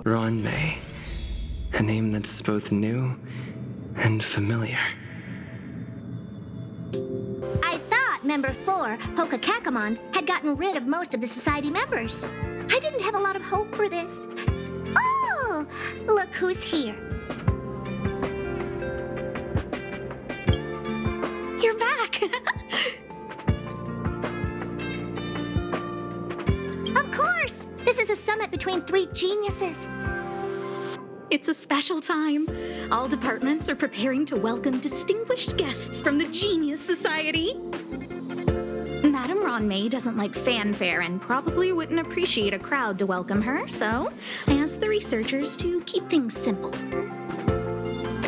Ron May. A name that's both new and familiar. I thought Member 4, Polka Kakamon, had gotten rid of most of the society members. I didn't have a lot of hope for this. Oh, look who's here. You're back! Of course! This is a summit between three geniuses. It's a special time. All departments are preparing to welcome distinguished guests from the Genius Society. Madame Ron May doesn't like fanfare and probably wouldn't appreciate a crowd to welcome her, so I asked the researchers to keep things simple.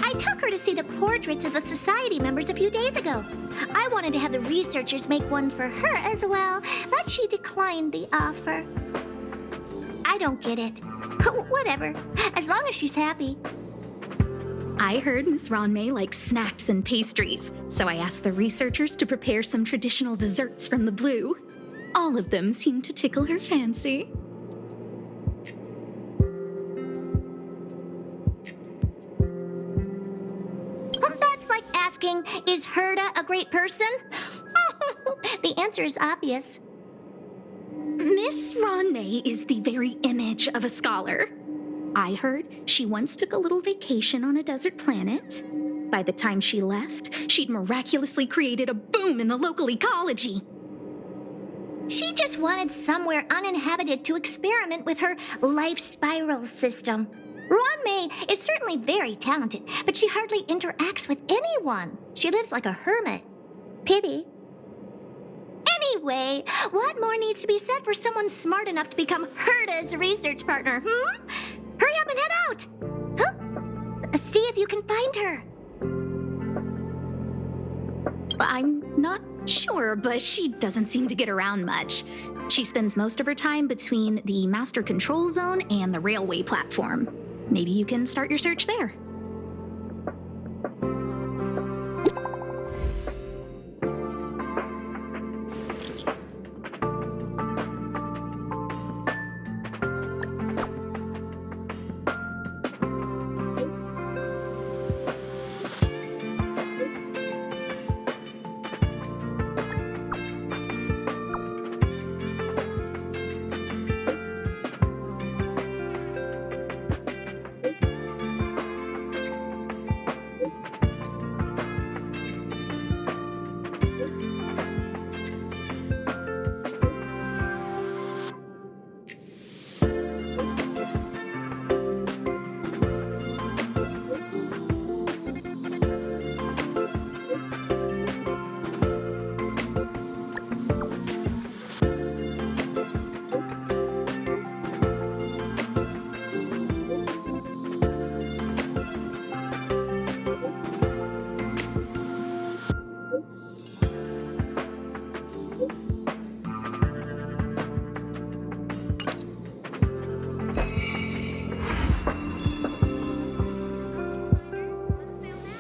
I took her to see the portraits of the society members a few days ago. I wanted to have the researchers make one for her as well, but she declined the offer. I don't get it. Whatever, as long as she's happy. I heard Miss Ron May likes snacks and pastries, so I asked the researchers to prepare some traditional desserts from the blue. All of them seemed to tickle her fancy. That's like asking, is Herda a great person? The answer is obvious. Miss Ron May is the very image of a scholar. I heard she once took a little vacation on a desert planet. By the time she left, she'd miraculously created a boom in the local ecology. She just wanted somewhere uninhabited to experiment with her life spiral system. Ron May is certainly very talented, but she hardly interacts with anyone. She lives like a hermit. Pity. Anyway, what more needs to be said for someone smart enough to become Herda's research partner, Hurry up and head out! Huh? See if you can find her. I'm not sure, but she doesn't seem to get around much. She spends most of her time between the master control zone and the railway platform. Maybe you can start your search there.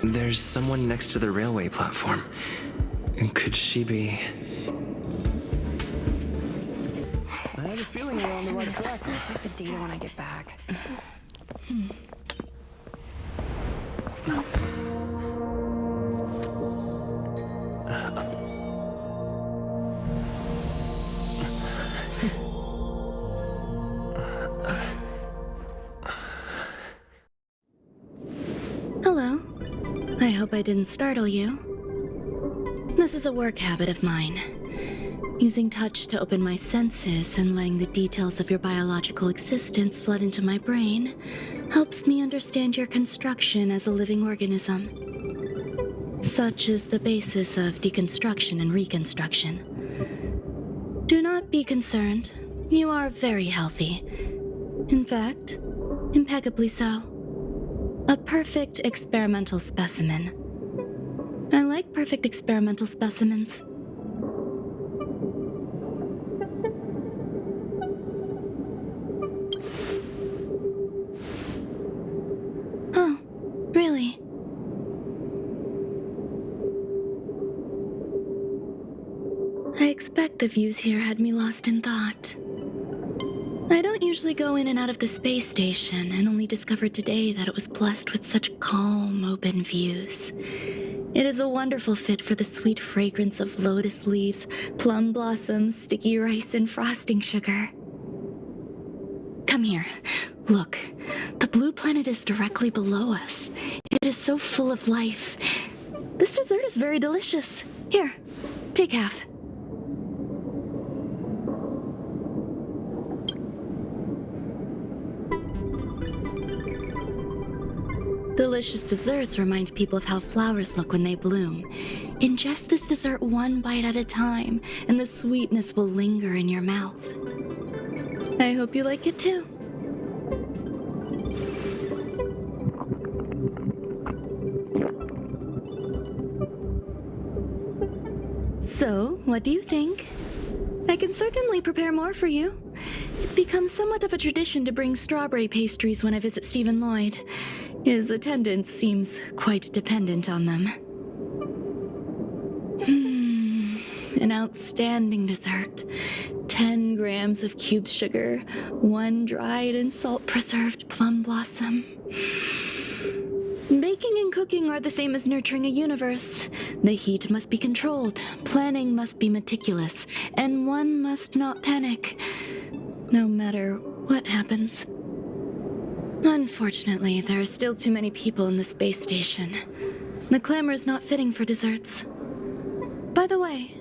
There's someone next to the railway platform. Could she be... I have a feeling we're on the right track. I'll check the data when I get back. Hello. I hope I didn't startle you. This is a work habit of mine. Using touch to open my senses and letting the details of your biological existence flood into my brain helps me understand your construction as a living organism. Such is the basis of deconstruction and reconstruction. Do not be concerned. You are very healthy. In fact, impeccably so. A perfect experimental specimen. I like perfect experimental specimens. Oh, really? I expect the views here had me lost in thought. I don't usually go in and out of the space station, and only discovered today that it was blessed with such calm, open views. It is a wonderful fit for the sweet fragrance of lotus leaves, plum blossoms, sticky rice, and frosting sugar. Come here. Look, the blue planet is directly below us. It is so full of life. This dessert is very delicious. Here, take half. Delicious desserts remind people of how flowers look when they bloom. Ingest this dessert one bite at a time, and the sweetness will linger in your mouth. I hope you like it too. So, what do you think? I can certainly prepare more for you. It's become somewhat of a tradition to bring strawberry pastries when I visit Stephen Lloyd. His attendance seems quite dependent on them. An outstanding dessert. 10 grams of cubed sugar, 1 dried and salt-preserved plum blossom. Baking and cooking are the same as nurturing a universe. The heat must be controlled, planning must be meticulous, and one must not panic, no matter what happens. Unfortunately, there are still too many people in the space station. The clamor is not fitting for desserts. By the way,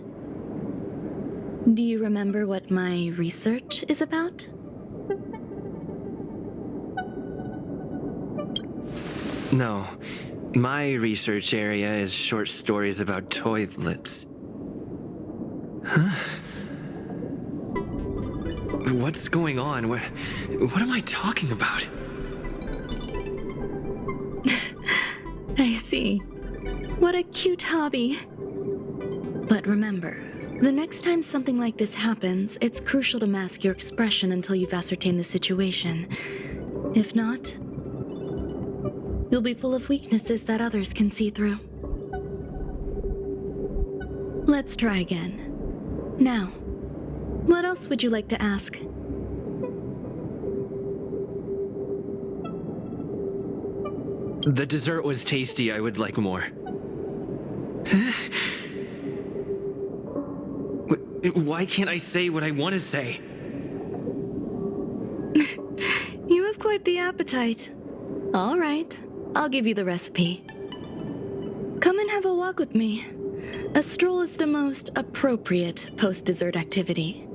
do you remember what my research is about? No. My research area is short stories about toilets. Huh? What's going on? What am I talking about? I see. What a cute hobby. But remember, the next time something like this happens, it's crucial to mask your expression until you've ascertained the situation. If not, you'll be full of weaknesses that others can see through. Let's try again. Now, what else would you like to ask? The dessert was tasty. I would like more. Why can't I say what I want to say? You have quite the appetite. All right, I'll give you the recipe. Come and have a walk with me. A stroll is the most appropriate post-dessert activity.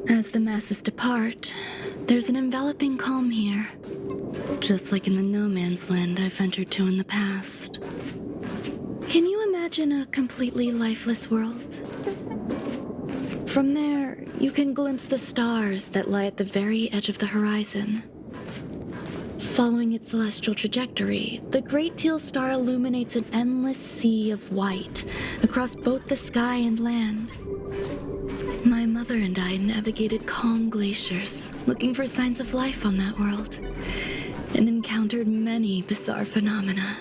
As the masses depart, there's an enveloping calm here. Just like in the no man's land I've ventured to in the past. Can you imagine a completely lifeless world? From there, you can glimpse the stars that lie at the very edge of the horizon. Following its celestial trajectory, the Great Teal Star illuminates an endless sea of white across both the sky and land. My mother and I navigated calm glaciers, looking for signs of life on that world, and encountered many bizarre phenomena.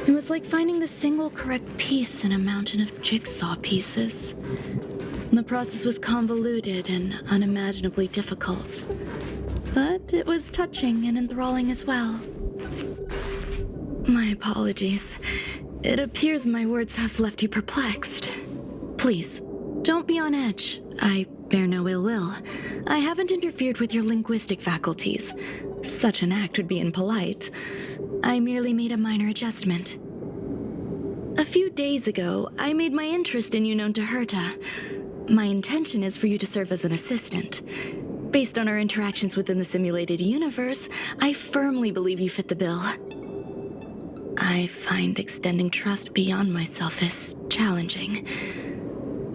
It was like finding the single correct piece in a mountain of jigsaw pieces. The process was convoluted and unimaginably difficult, but it was touching and enthralling as well. My apologies. It appears my words have left you perplexed. Please, don't be on edge. I bear no ill will. I haven't interfered with your linguistic faculties. Such an act would be impolite. I merely made a minor adjustment. A few days ago, I made my interest in you known to Herta. My intention is for you to serve as an assistant. Based on our interactions within the simulated universe, I firmly believe you fit the bill. I find extending trust beyond myself is challenging.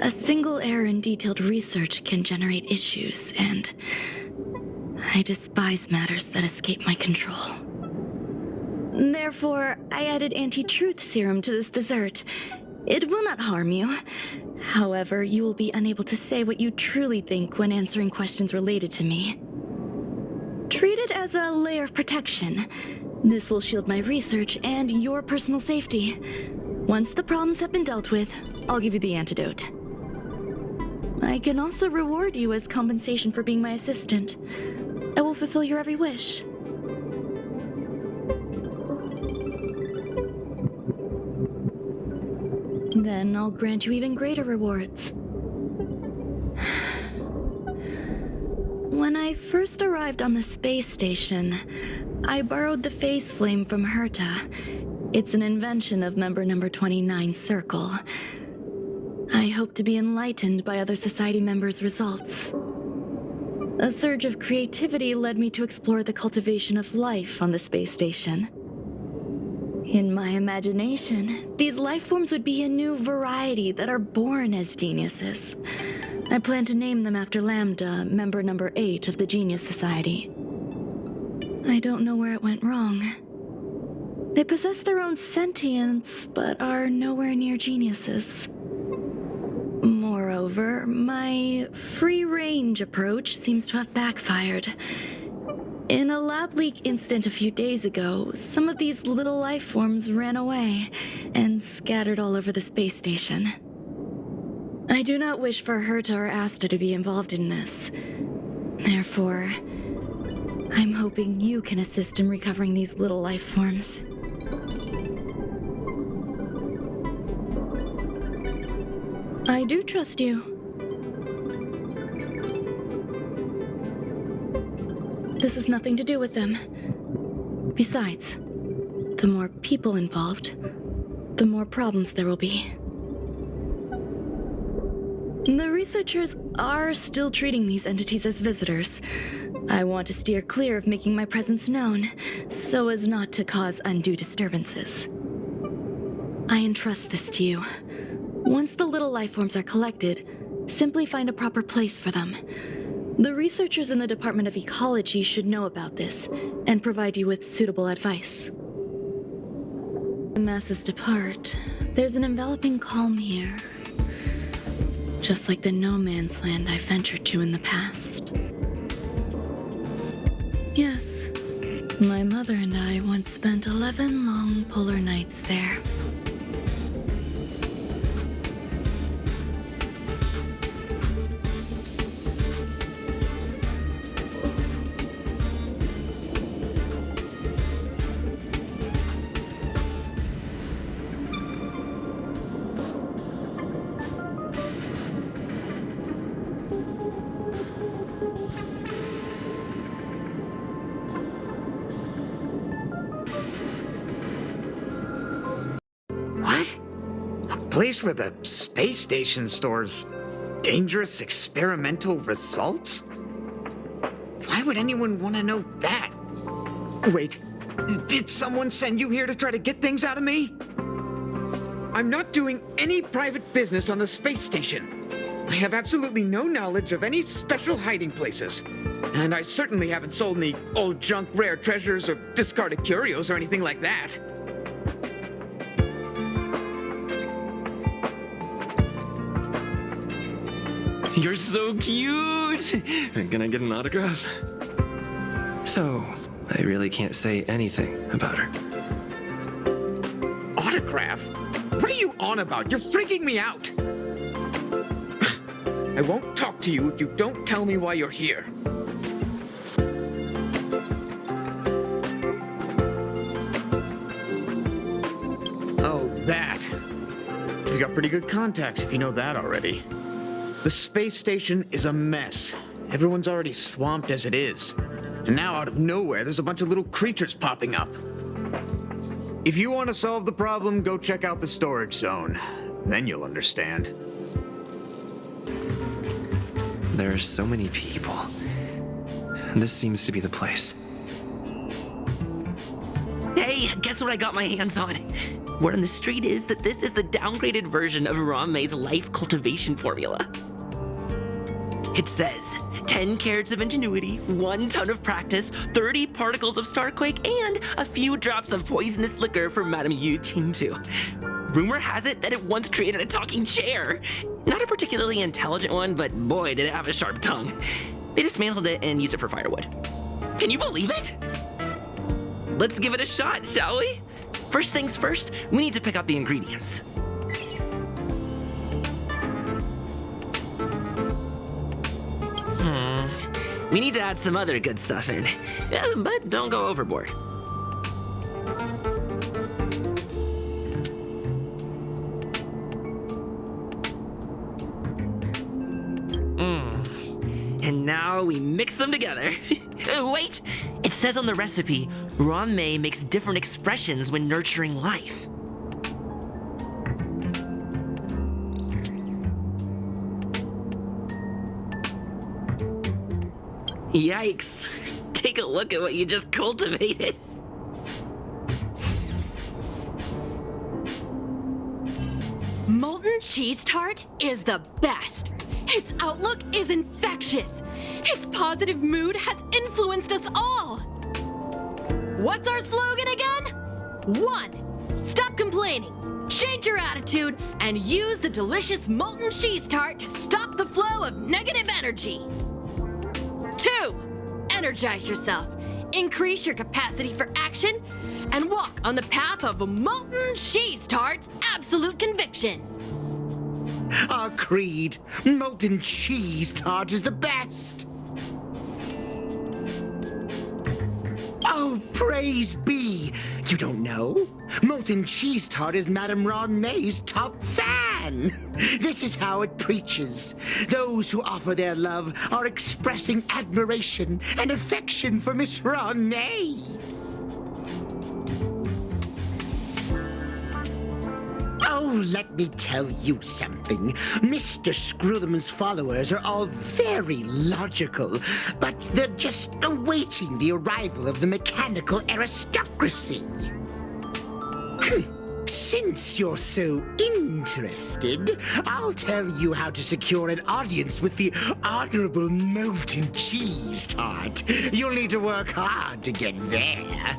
A single error in detailed research can generate issues, and I despise matters that escape my control. Therefore, I added anti-truth serum to this dessert. It will not harm you. However, you will be unable to say what you truly think when answering questions related to me. Treat it as a layer of protection. This will shield my research and your personal safety. Once the problems have been dealt with, I'll give you the antidote. I can also reward you as compensation for being my assistant. I will fulfill your every wish. Then I'll grant you even greater rewards. When I first arrived on the space station, I borrowed the phase flame from Herta. It's an invention of member number 29's circle. I hope to be enlightened by other society members' results. A surge of creativity led me to explore the cultivation of life on the space station. In my imagination, these life forms would be a new variety that are born as geniuses. I plan to name them after Lambda, member number 8 of the Genius Society. I don't know where it went wrong. They possess their own sentience, but are nowhere near geniuses. Moreover, my free-range approach seems to have backfired. In a lab leak incident a few days ago, some of these little life forms ran away and scattered all over the space station. I do not wish for Herta or Asta to be involved in this. Therefore, I'm hoping you can assist in recovering these little life forms. I do trust you. This has nothing to do with them. Besides, the more people involved, the more problems there will be. The researchers are still treating these entities as visitors. I want to steer clear of making my presence known, so as not to cause undue disturbances. I entrust this to you. Once the little life forms are collected, simply find a proper place for them. The researchers in the Department of Ecology should know about this and provide you with suitable advice. The masses depart. There's an enveloping calm here. Just like the no-man's land I ventured to in the past. Yes, my mother and I once spent 11 long polar nights there. What? A place where the space station stores dangerous experimental results? Why would anyone want to know that? Wait, did someone send you here to try to get things out of me? I'm not doing any private business on the space station. I have absolutely no knowledge of any special hiding places. And I certainly haven't sold any old junk rare treasures or discarded curios or anything like that. You're so cute! Can I get an autograph? So, I really can't say anything about her. Autograph? What are you on about? You're freaking me out! I won't talk to you if you don't tell me why you're here. Oh, that. You've got pretty good contacts if you know that already. The space station is a mess. Everyone's already swamped as it is. And now out of nowhere, there's a bunch of little creatures popping up. If you want to solve the problem, go check out the storage zone. Then you'll understand. There are so many people. This seems to be the place. Hey, guess what I got my hands on? Word on the street is that this is the downgraded version of Ramei's life cultivation formula. It says 10 carats of ingenuity, 1 ton of practice, 30 particles of starquake, and a few drops of poisonous liquor for Madame Yu Tintu. Rumor has it that it once created a talking chair. Not a particularly intelligent one, but boy, did it have a sharp tongue. They dismantled it and used it for firewood. Can you believe it? Let's give it a shot, shall we? First things first, we need to pick out the ingredients. We need to add some other good stuff in, but don't go overboard. And now we mix them together. Wait! It says on the recipe, Ron-mei makes different expressions when nurturing life. Yikes! Take a look at what you just cultivated. Molten cheese tart is the best. Its outlook is infectious. Its positive mood has influenced us all. What's our slogan again? 1. Stop complaining. Change your attitude and use the delicious molten cheese tart to stop the flow of negative energy. 2. Energize yourself. Increase your capacity for action and walk on the path of molten cheese tart's absolute conviction. Our creed, molten cheese tart is the best. Oh, praise be! You don't know? Molten cheese tart is Madame Ron-mei's top fan. This is how it preaches. Those who offer their love are expressing admiration and affection for Miss Ron-mei. Oh, let me tell you something. Mr. Screwthum's followers are all very logical, but they're just awaiting the arrival of the mechanical aristocracy. Since you're so interested, I'll tell you how to secure an audience with the Honorable Molten Cheese Tart. You'll need to work hard to get there.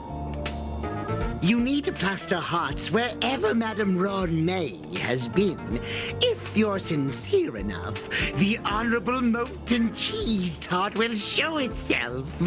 You need to plaster hearts wherever Madame Ron-mei has been. If you're sincere enough, the Honorable Molten Cheese Tart will show itself.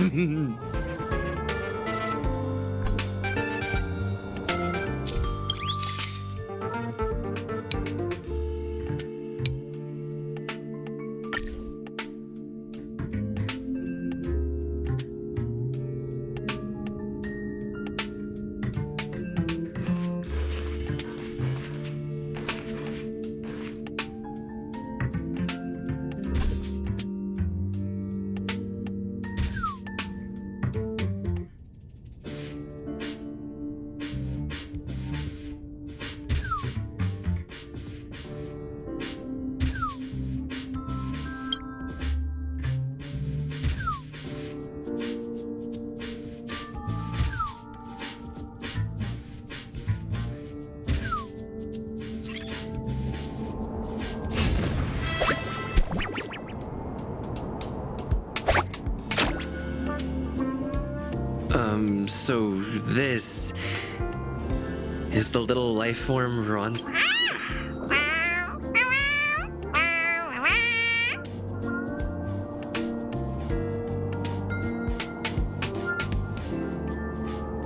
So this is the little life form Ron.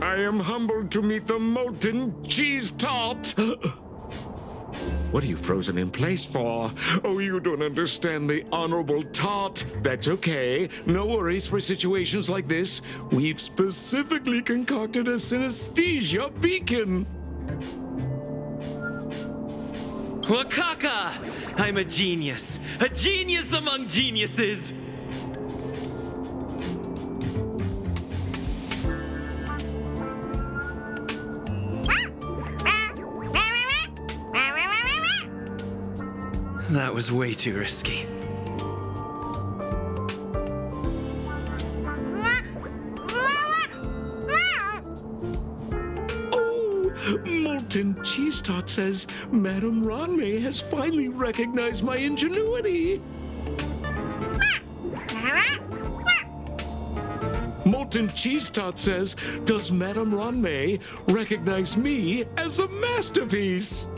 I am humbled to meet the molten cheese tart. What are you frozen in place for? Oh, you don't understand the honorable tart. That's okay. No worries for situations like this. We've specifically concocted a synesthesia beacon. Wakaka! I'm a genius among geniuses! That was way too risky. Oh, Molten Cheese Tart says Madame Ron-mei has finally recognized my ingenuity. Molten Cheese Tart says, does Madame Ron-mei recognize me as a masterpiece?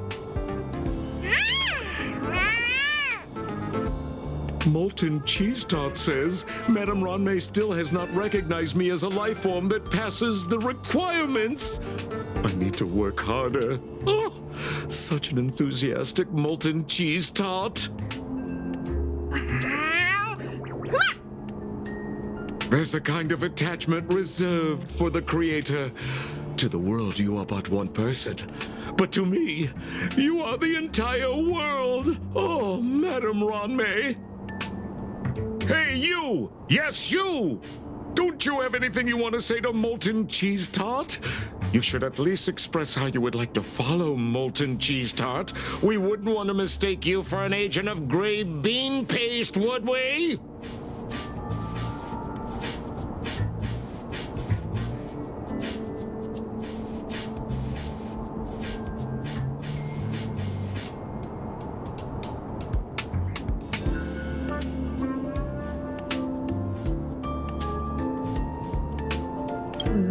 Molten Cheese Tart says, Madame Ron-mei still has not recognized me as a life form that passes the requirements. I need to work harder. Oh, such an enthusiastic Molten Cheese Tart. There's a kind of attachment reserved for the Creator. To the world, you are but one person. But to me, you are the entire world. Oh, Madame Ronmay. Hey, you! Yes, you! Don't you have anything you want to say to Molten Cheese Tart? You should at least express how you would like to follow Molten Cheese Tart. We wouldn't want to mistake you for an agent of gray bean paste, would we?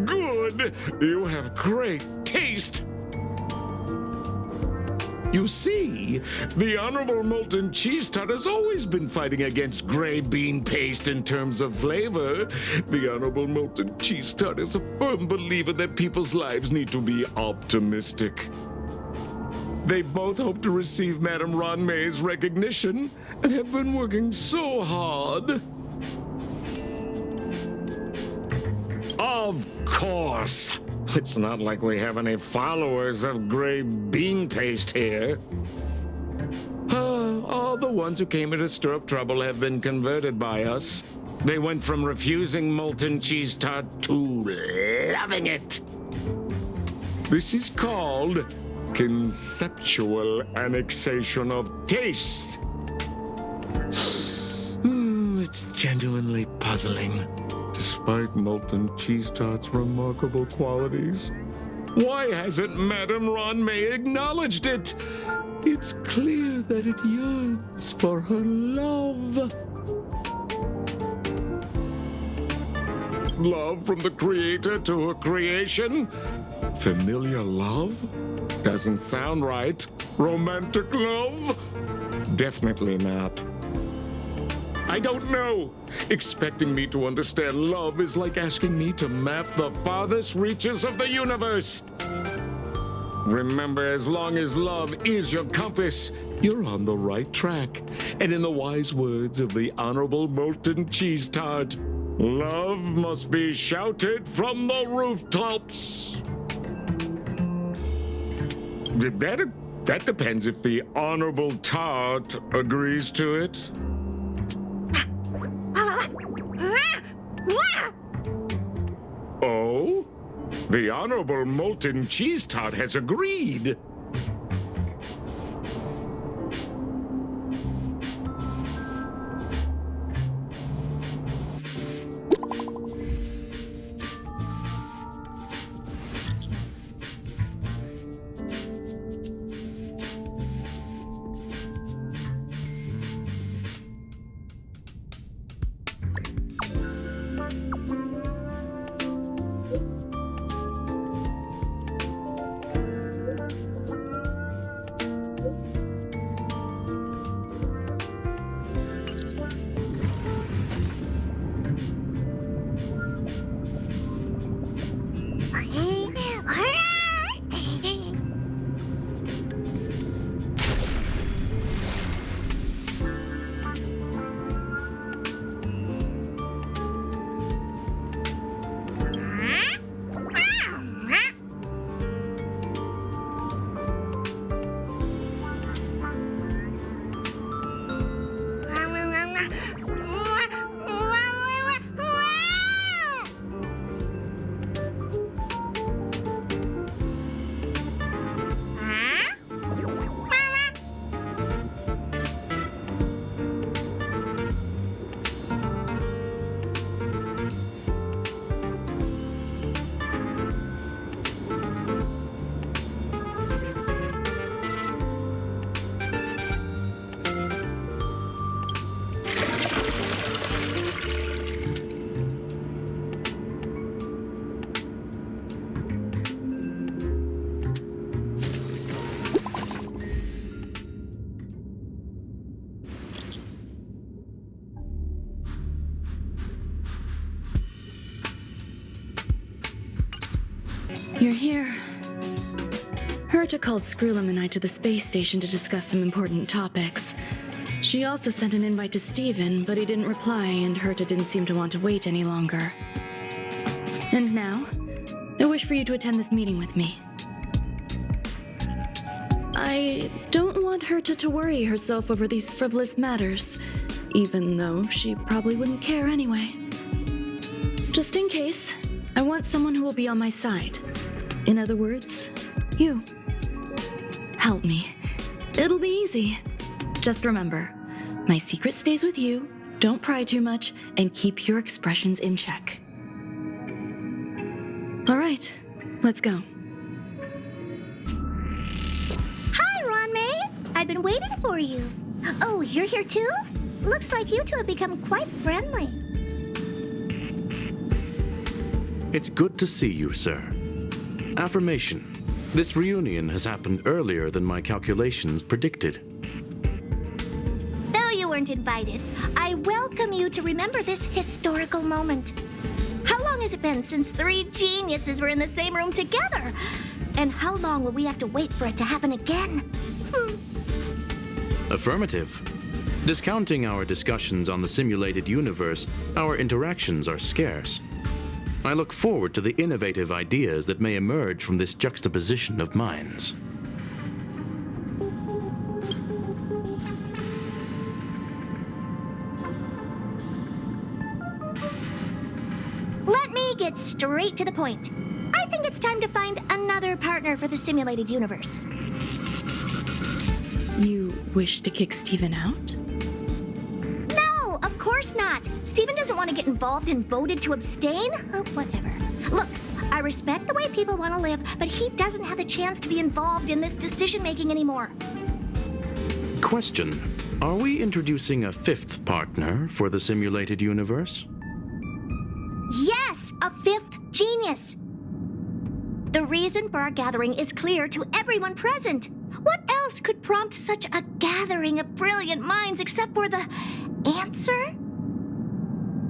Good! You have great taste! You see, the Honorable Molten Cheese Tart has always been fighting against gray bean paste in terms of flavor. The Honorable Molten Cheese Tart is a firm believer that people's lives need to be optimistic. They both hope to receive Madame Ronmay's recognition and have been working so hard. Of course. It's not like we have any followers of gray bean paste here. All the ones who came here to stir up trouble have been converted by us. They went from refusing Molten Cheese Tart to loving it. This is called conceptual annexation of taste. It's genuinely puzzling. Despite Molten Cheese Tart's remarkable qualities, why hasn't Madame Ronmay acknowledged it? It's clear that it yearns for her love. Love from the Creator to her creation? Familiar love? Doesn't sound right. Romantic love? Definitely not. I don't know. Expecting me to understand love is like asking me to map the farthest reaches of the universe. Remember, as long as love is your compass, you're on the right track. And in the wise words of the Honorable Molten Cheese Tart, love must be shouted from the rooftops. That depends if the Honorable Tart agrees to it. Oh? The Honorable Molten Cheese Tart has agreed. You're here. Herta called Screwlam and I to the space station to discuss some important topics. She also sent an invite to Steven, but he didn't reply, and Herta didn't seem to want to wait any longer. And now, I wish for you to attend this meeting with me. I don't want Herta to worry herself over these frivolous matters, even though she probably wouldn't care anyway. Just in case, I want someone who will be on my side. In other words, you. Help me. It'll be easy. Just remember, my secret stays with you, don't pry too much, and keep your expressions in check. All right, let's go. Hi, Ron-May. I've been waiting for you. Oh, you're here too? Looks like you two have become quite friendly. It's good to see you, sir. Affirmation. This reunion has happened earlier than my calculations predicted. Though you weren't invited, I welcome you to remember this historical moment. How long has it been since 3 geniuses were in the same room together? And how long will we have to wait for it to happen again? Affirmative. Discounting our discussions on the simulated universe, our interactions are scarce. I look forward to the innovative ideas that may emerge from this juxtaposition of minds. Let me get straight to the point. I think it's time to find another partner for the simulated universe. You wish to kick Steven out? No, of course not. Steven doesn't want to get involved and voted to abstain. Oh, whatever. Look, I respect the way people want to live, but he doesn't have the chance to be involved in this decision-making anymore. Question. Are we introducing a 5th partner for the simulated universe? Yes, a 5th genius. The reason for our gathering is clear to everyone present. What else could prompt such a gathering of brilliant minds except for the answer?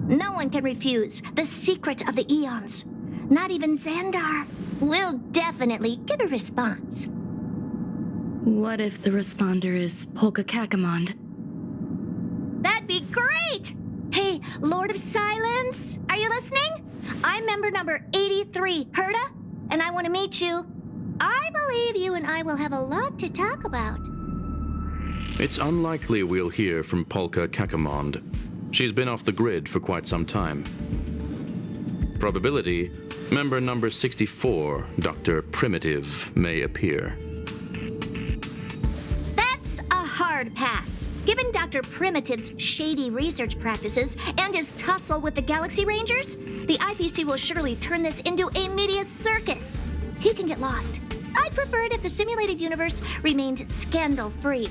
No one can refuse the secret of the eons. Not even Xandar. We'll definitely get a response. What if the responder is Polka Kakamond? That'd be great! Hey, Lord of Silence, are you listening? I'm member number 83, Herta, and I want to meet you. I believe you and I will have a lot to talk about. It's unlikely we'll hear from Polka Kakamond. She's been off the grid for quite some time. Probability, member number 64, Dr. Primitive, may appear. That's a hard pass. Given Dr. Primitive's shady research practices and his tussle with the Galaxy Rangers, the IPC will surely turn this into a media circus. He can get lost. I'd prefer it if the simulated universe remained scandal-free.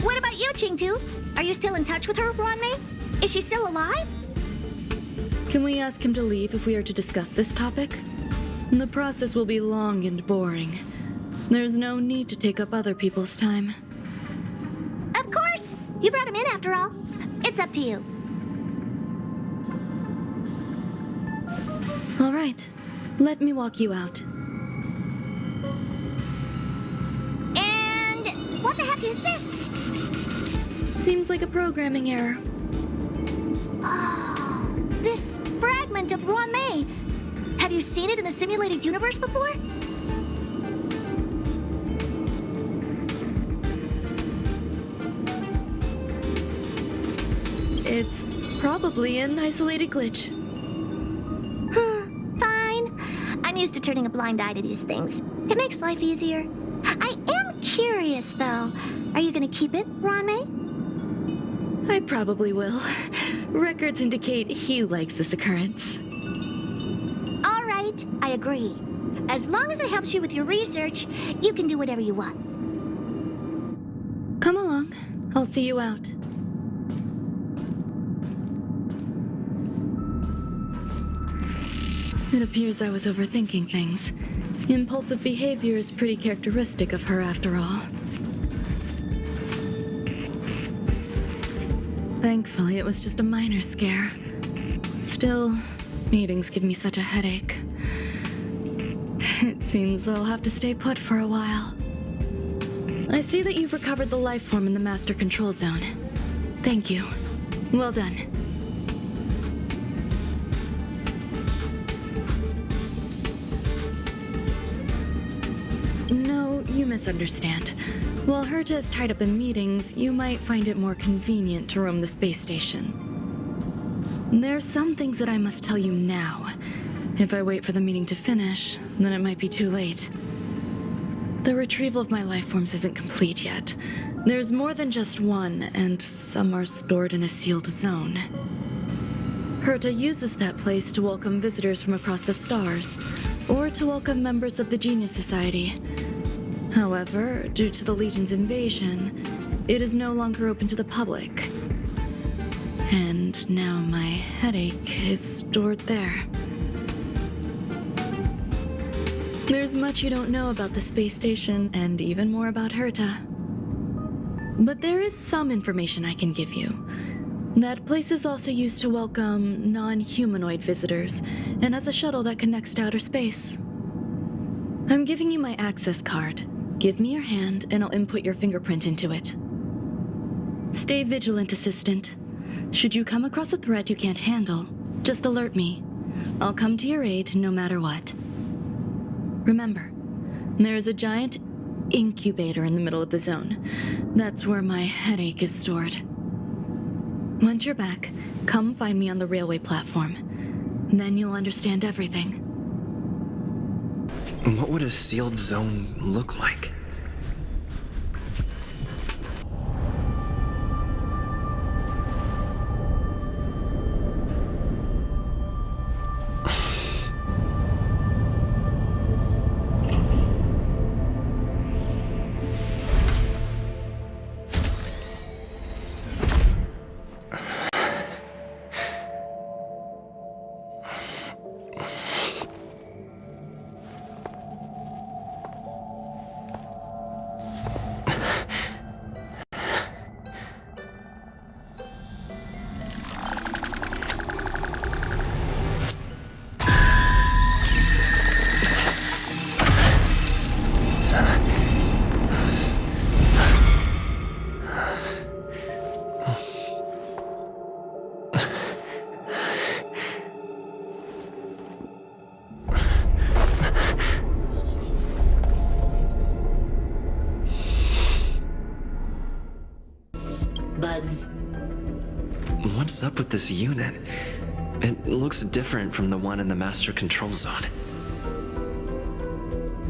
What about you, Ching-Tu? Are you still in touch with her, Ron-May? Is she still alive? Can we ask him to leave if we are to discuss this topic? The process will be long and boring. There's no need to take up other people's time. Of course! You brought him in after all. It's up to you. All right. Let me walk you out. And what the heck is this? Seems like a programming error. Oh, this fragment of Ron-May. Have you seen it in the simulated universe before? It's probably an isolated glitch. Fine. I'm used to turning a blind eye to these things. It makes life easier. I am curious, though. Are you going to keep it, Ron-May? I probably will. Records indicate he likes this occurrence. All right, I agree. As long as it helps you with your research, you can do whatever you want. Come along. I'll see you out. It appears I was overthinking things. Impulsive behavior is pretty characteristic of her, after all. Thankfully, it was just a minor scare. Still, meetings give me such a headache. It seems I'll have to stay put for a while. I see that you've recovered the life form in the master control zone. Thank you. Well done. No, you misunderstand. While Herta is tied up in meetings, you might find it more convenient to roam the space station. There are some things that I must tell you now. If I wait for the meeting to finish, then it might be too late. The retrieval of my life forms isn't complete yet. There's more than just one, and some are stored in a sealed zone. Herta uses that place to welcome visitors from across the stars, or to welcome members of the Genius Society. However, due to the Legion's invasion, it is no longer open to the public. And now my headache is stored there. There's much you don't know about the space station, and even more about Herta. But there is some information I can give you. That place is also used to welcome non-humanoid visitors, and has a shuttle that connects to outer space. I'm giving you my access card. Give me your hand, and I'll input your fingerprint into it. Stay vigilant, Assistant. Should you come across a threat you can't handle, just alert me. I'll come to your aid no matter what. Remember, there is a giant incubator in the middle of the zone. That's where my headache is stored. Once you're back, come find me on the railway platform. Then you'll understand everything. What would a sealed zone look like? Buzz. What's up with this unit? It looks different from the one in the master control zone.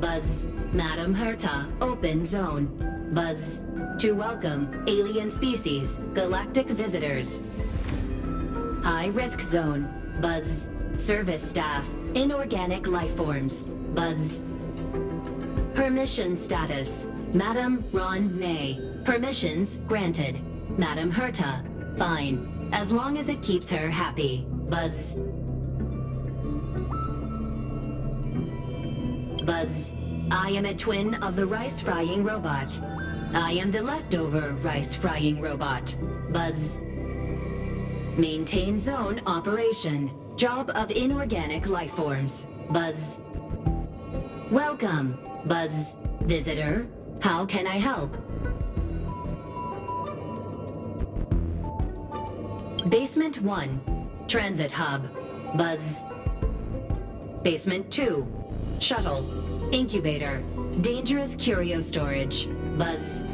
Buzz. Madam Herta, open zone. Buzz. To welcome alien species, galactic visitors. High risk zone. Buzz. Service staff, inorganic life forms. Buzz. Permission status. Madam Ron May. Permissions granted. Madam Herta, fine. As long as it keeps her happy. Buzz. Buzz. I am a twin of the rice-frying robot. I am the leftover rice-frying robot. Buzz. Maintain zone operation. Job of inorganic life forms. Buzz. Welcome, Buzz. Visitor, how can I help? Basement 1, Transit Hub. Buzz. Basement 2, Shuttle. Incubator. Dangerous curio storage. Buzz.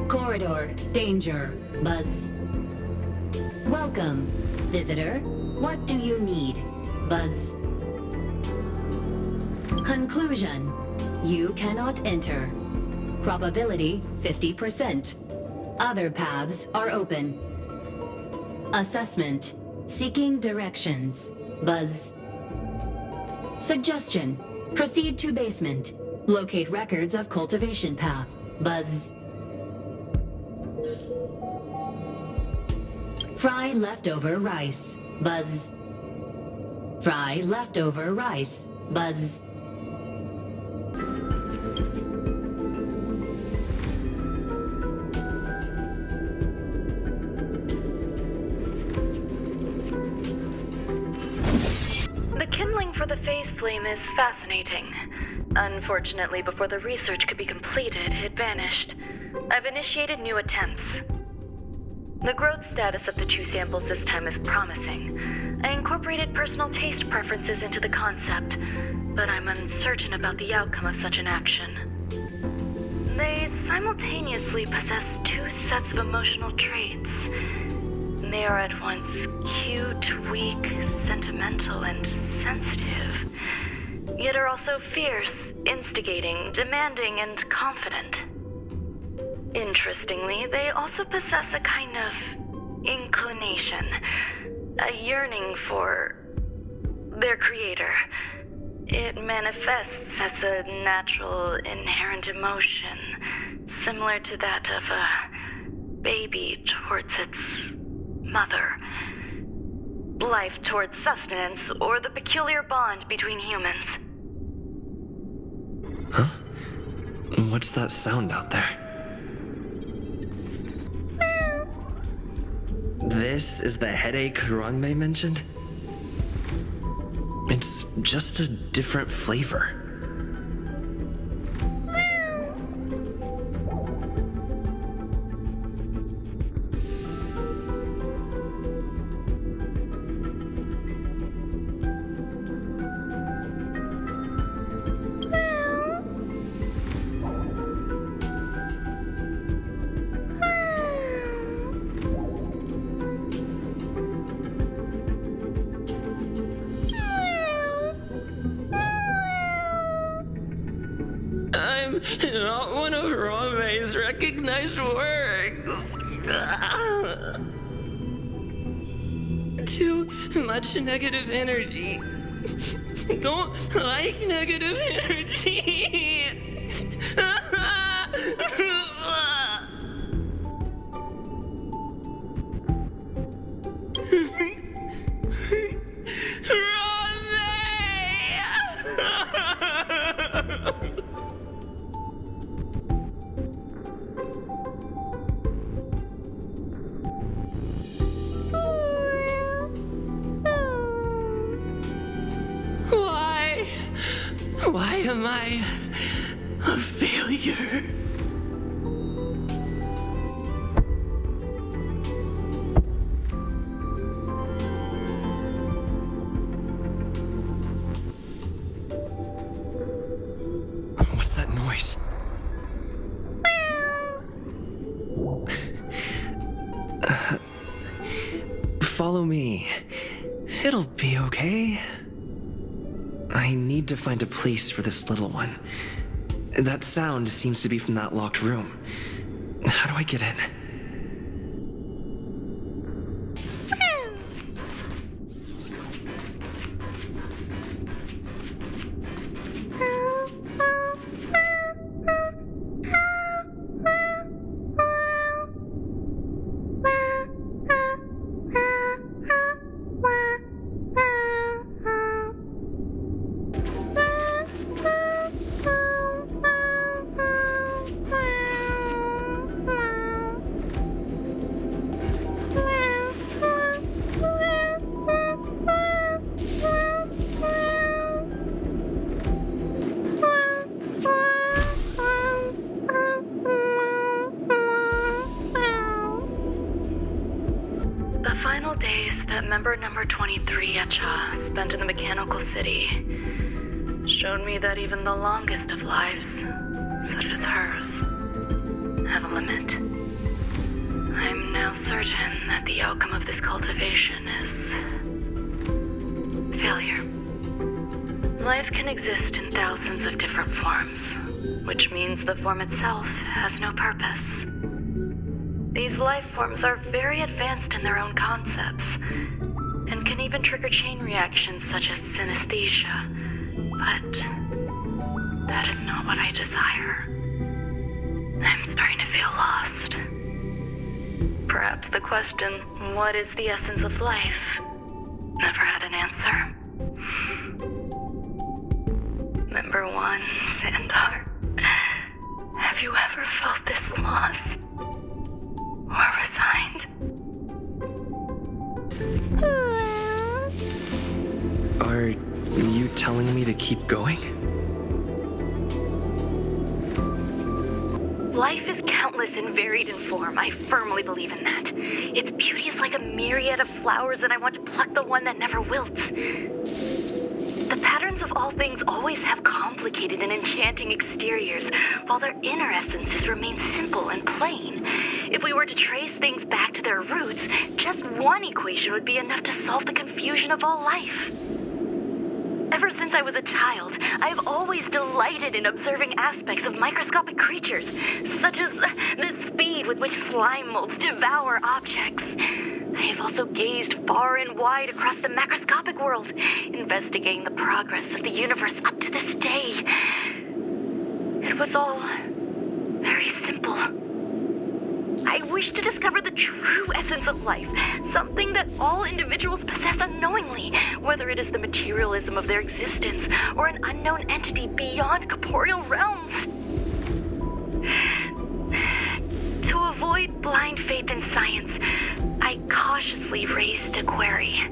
Corridor. Danger. Buzz. Welcome, visitor. What do you need? Buzz. Conclusion. You cannot enter. Probability 50%. Other paths are open. Assessment. Seeking directions. Buzz. Suggestion. Proceed to basement. Locate records of cultivation path. Buzz. Fry leftover rice. Buzz. Fry leftover rice. Buzz. The kindling for the phase flame is fascinating. Unfortunately, before the research could be completed, it vanished. I've initiated new attempts. The growth status of the 2 samples this time is promising. I incorporated personal taste preferences into the concept, but I'm uncertain about the outcome of such an action. They simultaneously possess 2 sets of emotional traits. They are at once cute, weak, sentimental, and sensitive, yet are also fierce, instigating, demanding, and confident. Interestingly, they also possess a kind of inclination, a yearning for their creator. It manifests as a natural, inherent emotion, similar to that of a baby towards its mother. Life towards sustenance, or the peculiar bond between humans. Huh? What's that sound out there? This is the headache Rongmei mentioned? It's just a different flavor. I'm not one of Rongmei's recognized works. Too much negative energy. Don't like negative energy. Why am I a failure? What's that noise? Follow me. It'll be okay. I need to find a place for this little one. That sound seems to be from that locked room. How do I get in? Final days that member number 23 Echa spent in the mechanical city showed me that even the longest of lives, such as hers, have a limit. I'm now certain that the outcome of this cultivation is failure. Life can exist in thousands of different forms, which means the form itself has no purpose. These life forms are very advanced in their own concepts, and can even trigger chain reactions such as synesthesia, but that is not what I desire. I'm starting to feel lost. Perhaps the question, what is the essence of life, never had an answer. Member 1, Sandar, have you ever felt this lost? Or resigned? Are you telling me to keep going? Life is countless and varied in form. I firmly believe in that. Its beauty is like a myriad of flowers, and I want to pluck the one that never wilts. The patterns of all things always have complicated and enchanting exteriors, while their inner essences remain simple and plain. If we were to trace things back to their roots, just one equation would be enough to solve the confusion of all life. Ever since I was a child, I have always delighted in observing aspects of microscopic creatures, such as the speed with which slime molds devour objects. I have also gazed far and wide across the macroscopic world, investigating the progress of the universe up to this day. It was all very simple. I wish to discover the true essence of life, something that all individuals possess unknowingly, whether it is the materialism of their existence or an unknown entity beyond corporeal realms. To avoid blind faith in science, I cautiously raised a query.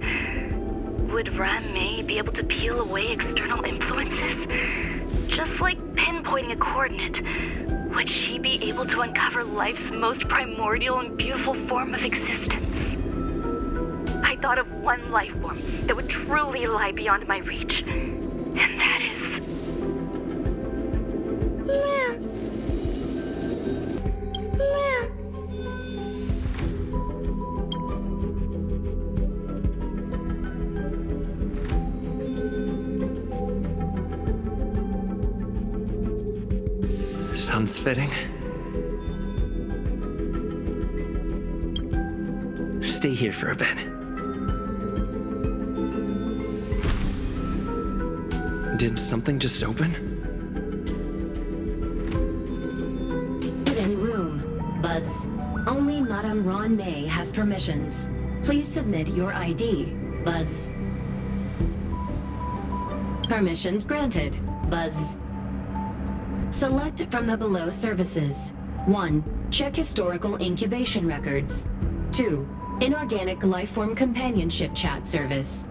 Would Ran-Mei be able to peel away external influences? Just like pinpointing a coordinate, would she be able to uncover life's most primordial and beautiful form of existence? I thought of one life form that would truly lie beyond my reach, and that is... Sounds fitting. Stay here for a bit. Did something just open? Hidden room. Buzz. Only Madame Ran-Mei has permissions. Please submit your ID. Buzz. Permissions granted. Buzz. Select from the below services. 1. Check historical incubation records. 2. Inorganic lifeform companionship chat service.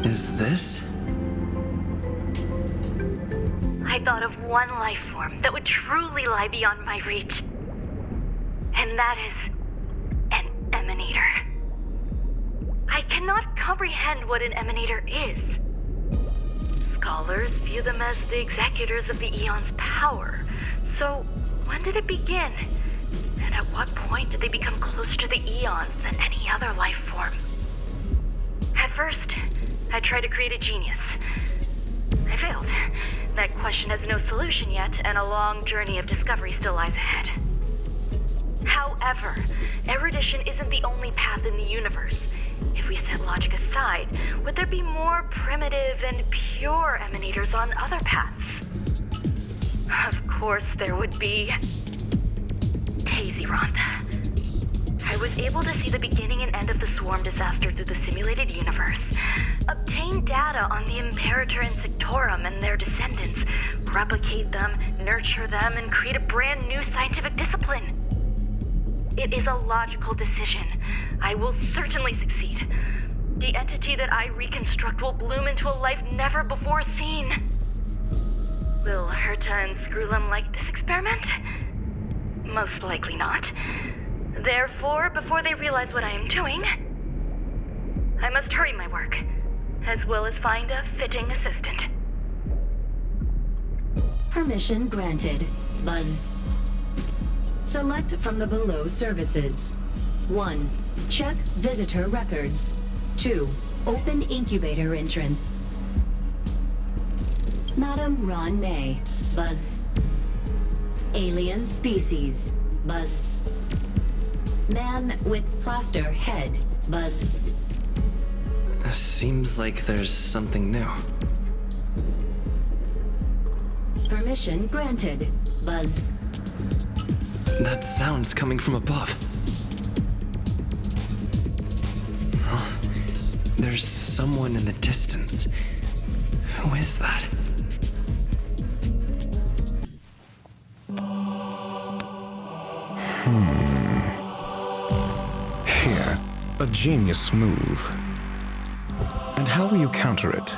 Is this? I thought of one life form that would truly lie beyond my reach. And that is... an emanator. I cannot comprehend what an emanator is. Scholars view them as the executors of the Eon's power. So, when did it begin? And at what point did they become closer to the Eons than any other life form? At first, I tried to create a genius. I failed. That question has no solution yet, and a long journey of discovery still lies ahead. However, erudition isn't the only path in the universe. If we set logic aside, would there be more primitive and pure emanators on other paths? Of course there would be. Tazyron. I was able to see the beginning and end of the swarm disaster through the simulated universe, obtain data on the Imperator and Sectorum and their descendants, replicate them, nurture them, and create a brand new scientific discipline. It is a logical decision. I will certainly succeed. The entity that I reconstruct will bloom into a life never before seen. Will Herta and Screwlum like this experiment? Most likely not. Therefore, before they realize what I am doing, I must hurry my work, as well as find a fitting assistant. Permission granted. Buzz. Select from the below services. 1. Check visitor records. 2. Open incubator entrance. Madame Ran-Mei. Buzz. Alien species. Buzz. Man with plaster head. Buzz. Seems like there's something new. Permission granted. Buzz. That sound's coming from above. Huh. There's someone in the distance. Who is that? Here. A genius move. And how will you counter it?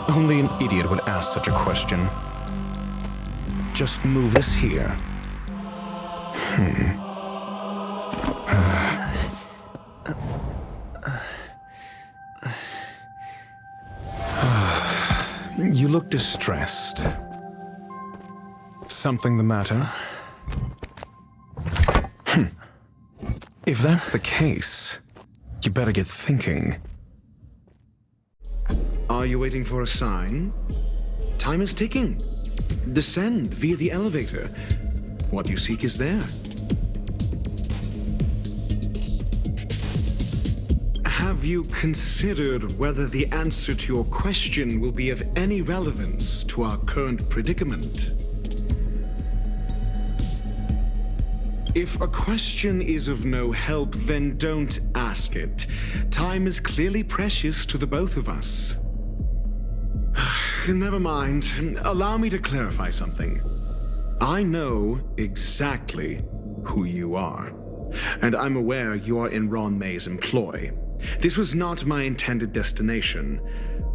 Only an idiot would ask such a question. Just move this here. You look distressed. Something the matter? If that's the case, you better get thinking. Are you waiting for a sign? Time is ticking. Descend via the elevator. What you seek is there. Have you considered whether the answer to your question will be of any relevance to our current predicament? If a question is of no help, then don't ask it. Time is clearly precious to the both of us. Never mind. Allow me to clarify something. I know exactly who you are, and I'm aware you are in Ron May's employ. This was not my intended destination.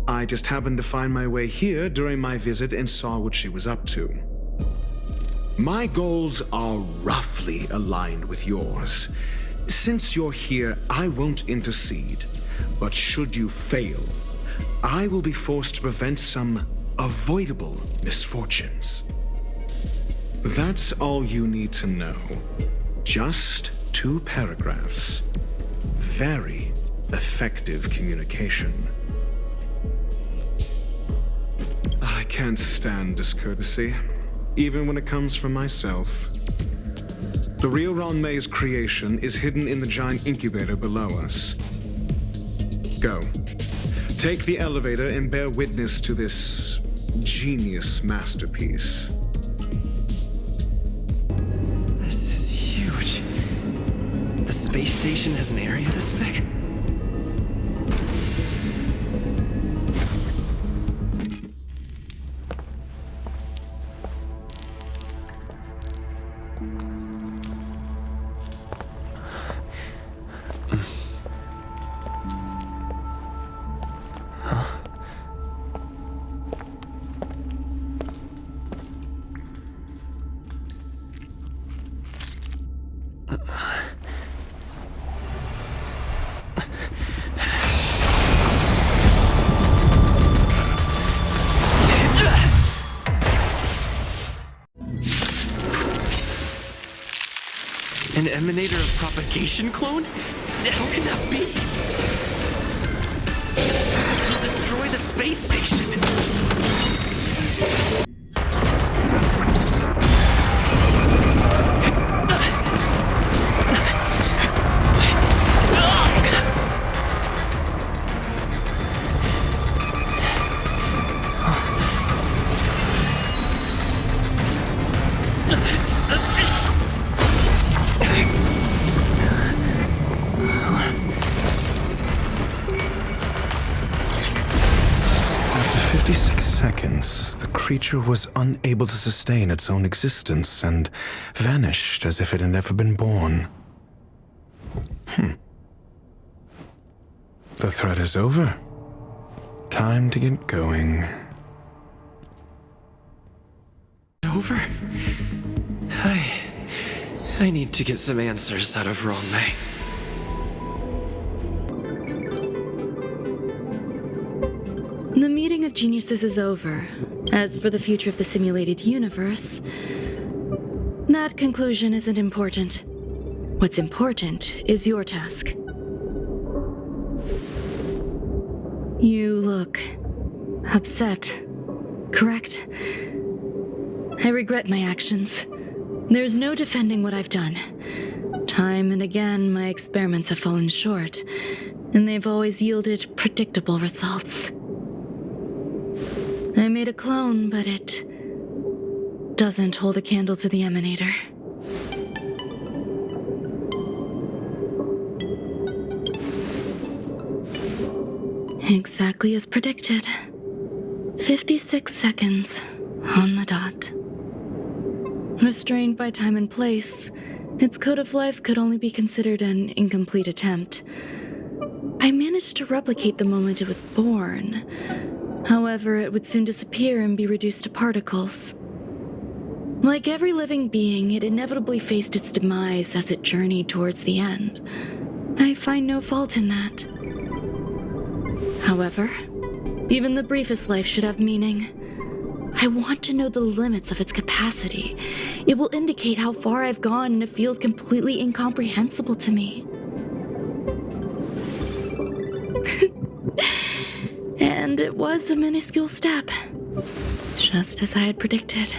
I just happened to find my way here during my visit and saw what she was up to. My goals are roughly aligned with yours. Since you're here, I won't intercede. But should you fail, I will be forced to prevent some avoidable misfortunes. That's all you need to know. Just 2 paragraphs. Very effective communication. I can't stand discourtesy, even when it comes from myself. The real Ron May's creation is hidden in the giant incubator below us. Go. Take the elevator and bear witness to this genius masterpiece. This is huge. The space station has an area this big? An emanator of propagation clone? How can that be? It'll destroy the space station! The creature was unable to sustain its own existence and vanished as if it had never been born. The threat is over. Time to get going. Over? I need to get some answers out of Ron May. The meeting of geniuses is over. As for the future of the simulated universe, that conclusion isn't important. What's important is your task. You look upset, correct? I regret my actions. There's no defending what I've done. Time and again, my experiments have fallen short, and they've always yielded predictable results. I made a clone, but it doesn't hold a candle to the emanator. Exactly as predicted. 56 seconds on the dot. Restrained by time and place, Its code of life could only be considered an incomplete attempt. I managed to replicate the moment it was born. However, it would soon disappear and be reduced to particles. Like every living being, it inevitably faced its demise as it journeyed towards the end. I find no fault in that. However, even the briefest life should have meaning. I want to know the limits of its capacity. It will indicate how far I've gone in a field completely incomprehensible to me. And it was a minuscule step, just as I had predicted.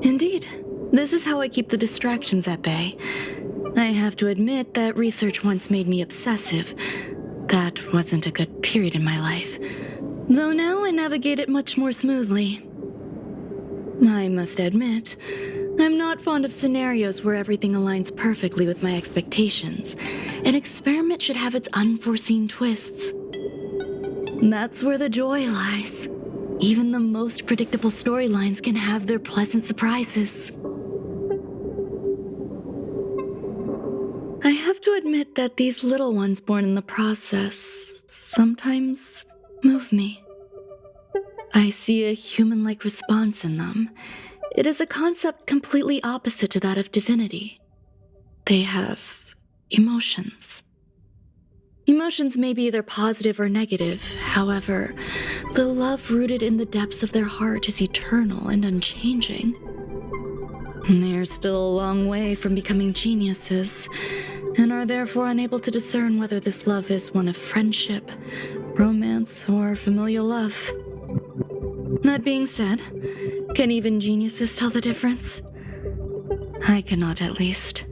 Indeed, this is how I keep the distractions at bay. I have to admit that research once made me obsessive. That wasn't a good period in my life, though now I navigate it much more smoothly. I must admit, I'm not fond of scenarios where everything aligns perfectly with my expectations. An experiment should have its unforeseen twists. That's where the joy lies. Even the most predictable storylines can have their pleasant surprises. I have to admit that these little ones born in the process sometimes move me. I see a human-like response in them. It is a concept completely opposite to that of divinity. They have emotions. Emotions may be either positive or negative. However, the love rooted in the depths of their heart is eternal and unchanging. They are still a long way from becoming geniuses, and are therefore unable to discern whether this love is one of friendship, romance, or familial love. That being said, can even geniuses tell the difference? I cannot, at least.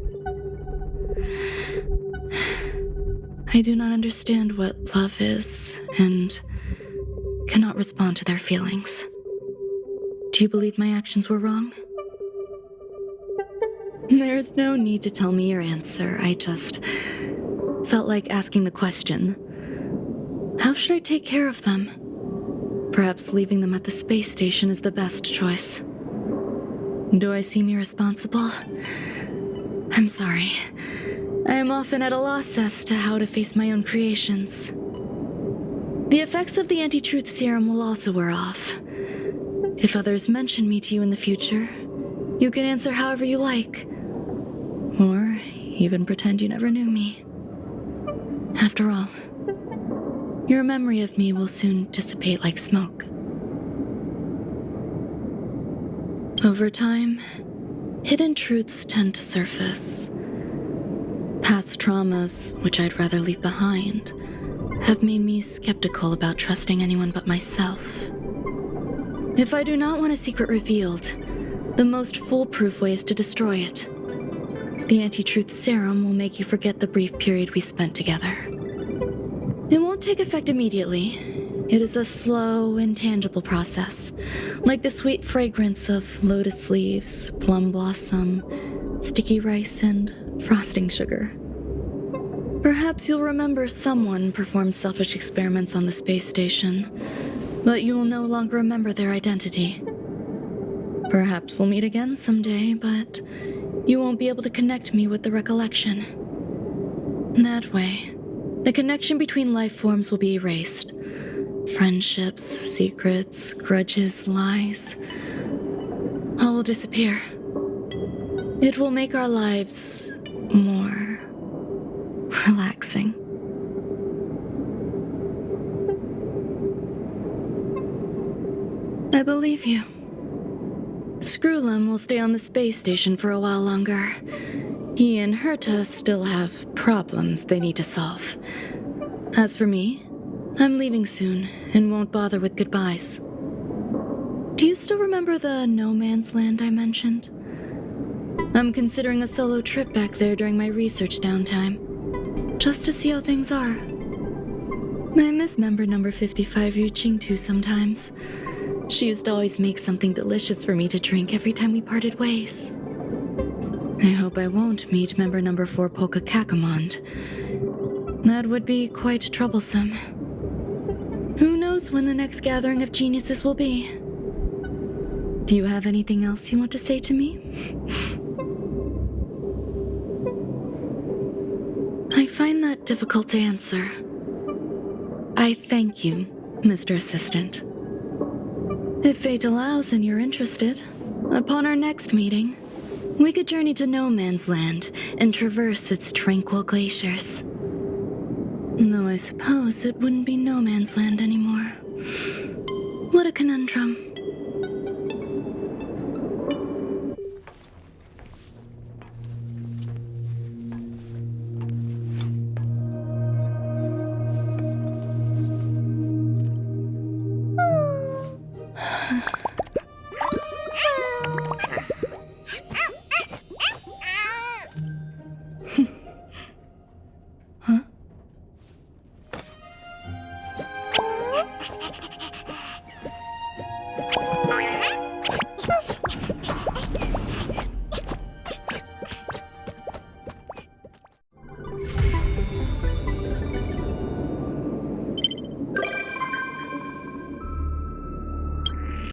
I do not understand what love is, and cannot respond to their feelings. Do you believe my actions were wrong? There's no need to tell me your answer. I just felt like asking the question. How should I take care of them? Perhaps leaving them at the space station is the best choice. Do I seem irresponsible? I'm sorry. I am often at a loss as to how to face my own creations. The effects of the anti-truth serum will also wear off. If others mention me to you in the future, you can answer however you like. Or even pretend you never knew me. After all, your memory of me will soon dissipate like smoke. Over time, hidden truths tend to surface. Past traumas, which I'd rather leave behind, have made me skeptical about trusting anyone but myself. If I do not want a secret revealed, the most foolproof way is to destroy it. The anti-truth serum will make you forget the brief period we spent together. It won't take effect immediately. It is a slow, intangible process, like the sweet fragrance of lotus leaves, plum blossom, sticky rice, and frosting sugar. Perhaps you'll remember someone performed selfish experiments on the space station, but you will no longer remember their identity. Perhaps we'll meet again someday, but you won't be able to connect me with the recollection. That way, the connection between life forms will be erased. Friendships, secrets, grudges, lies, all will disappear. It will make our lives more relaxing. I believe you. Screwlum will stay on the space station for a while longer. He and Herta still have problems they need to solve. As for me, I'm leaving soon and won't bother with goodbyes. Do you still remember the no man's land I mentioned? I'm considering a solo trip back there during my research downtime, just to see how things are. I miss member number 55 Yu Qingtu sometimes. She used to always make something delicious for me to drink every time we parted ways. I hope I won't meet member number 4 Polka Kakamond. That would be quite troublesome. Who knows when the next gathering of geniuses will be? Do you have anything else you want to say to me? I find that difficult to answer. I thank you, Mr. Assistant. If fate allows and you're interested, upon our next meeting, we could journey to No Man's Land and traverse its tranquil glaciers. Though I suppose it wouldn't be No Man's Land anymore. What a conundrum.